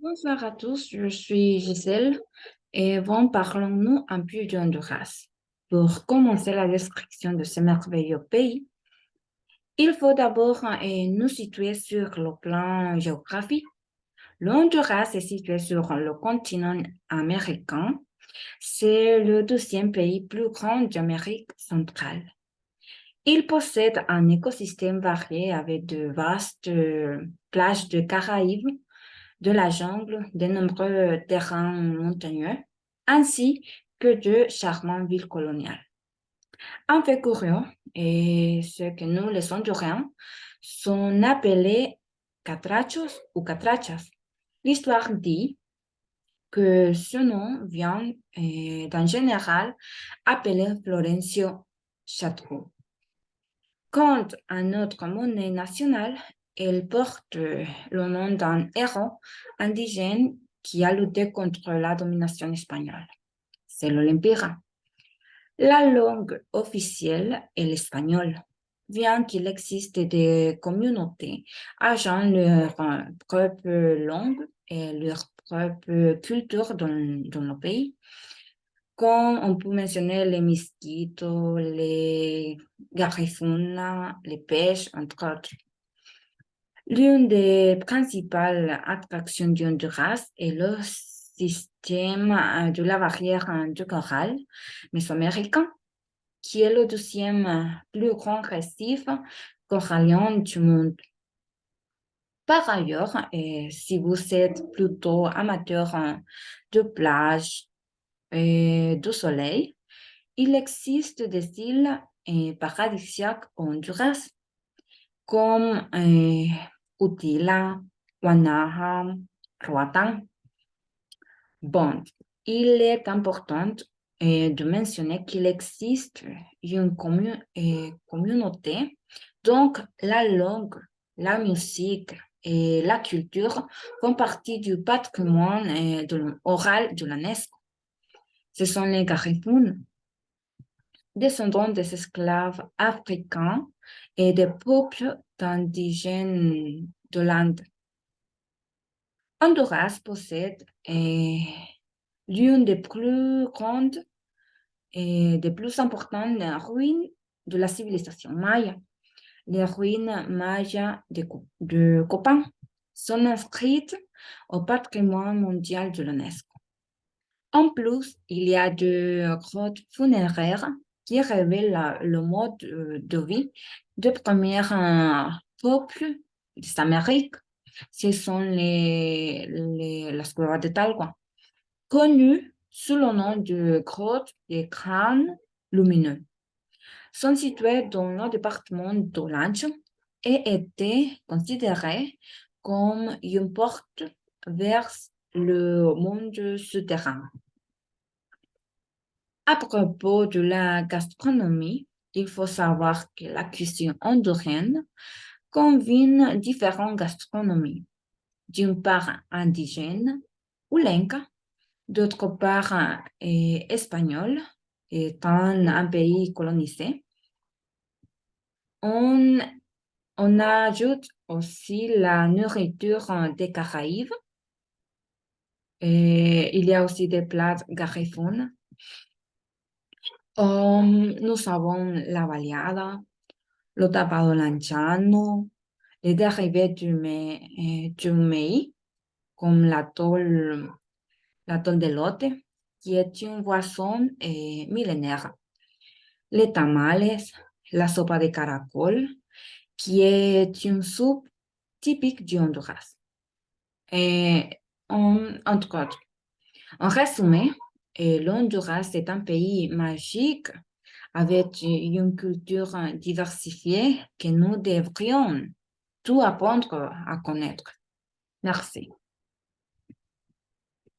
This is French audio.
Bonsoir à tous, je suis Gisèle et bon, parlons-nous un peu du Honduras. Pour commencer la description de ce merveilleux pays, il faut d'abord nous situer sur le plan géographique. Le Honduras est situé sur le continent américain. C'est le deuxième pays plus grand d'Amérique centrale. Il possède un écosystème varié avec de vastes plages de Caraïbes, de la jungle, de nombreux terrains montagneux, ainsi que de charmantes villes coloniales. Un fait curieux est ce que nous, les Honduriens, sont appelés catrachos ou catrachas. L'histoire dit que ce nom vient d'un général appelé Florencio Chateau. Quant à notre monnaie nationale, elle porte le nom d'un héros indigène qui a lutté contre la domination espagnole. C'est l'Olempira. La langue officielle est l'espagnol, bien qu'il existe des communautés ayant leur propre langue et leur propre culture dans le pays. Comme on peut mentionner les mosquitos, les garifuna, les pêches, entre autres. L'une des principales attractions du Honduras est le système de la barrière de corail mésoaméricain, qui est le deuxième plus grand récif corallien du monde. Par ailleurs, si vous êtes plutôt amateur de plage et de soleil, il existe des îles paradisiaques au Honduras, comme Utila, Guanaja, Roatán. Bon, il est important de mentionner qu'il existe une communauté, donc la langue, la musique et la culture font partie du patrimoine oral de l'UNESCO. Ce sont les Garifuna, descendants des esclaves africains et des peuples indigènes de l'Inde. Honduras possède l'une des plus grandes et des plus importantes ruines de la civilisation maya. Les ruines mayas de Copan sont inscrites au patrimoine mondial de l'UNESCO. En plus, il y a des grottes funéraires qui révèlent le mode de vie des premiers peuples des Amériques. Ce sont las cuevas de Talgua, connues sous le nom de grottes des crânes lumineux. Sont situées dans le département d'Olancho et étaient considérées comme une porte vers le monde souterrain. À propos de la gastronomie, il faut savoir que la cuisine honduраine combine différentes gastronomies. D'une part indigène ou lenca, d'autre part espagnole, étant un pays colonisé. On, on ajoute aussi la nourriture des Caraïbes. Et il y a aussi des plats garifuna. Nous avons la baleada, le tapado lanchano, les dérivés du maïs, comme l'atoll de lote, qui est une boisson millénaire. Les tamales, la sopa de caracol, qui est une soupe typique du Honduras. Et entre autres. En résumé, l'Honduras est un pays magique avec une culture diversifiée que nous devrions tout apprendre à connaître. Merci.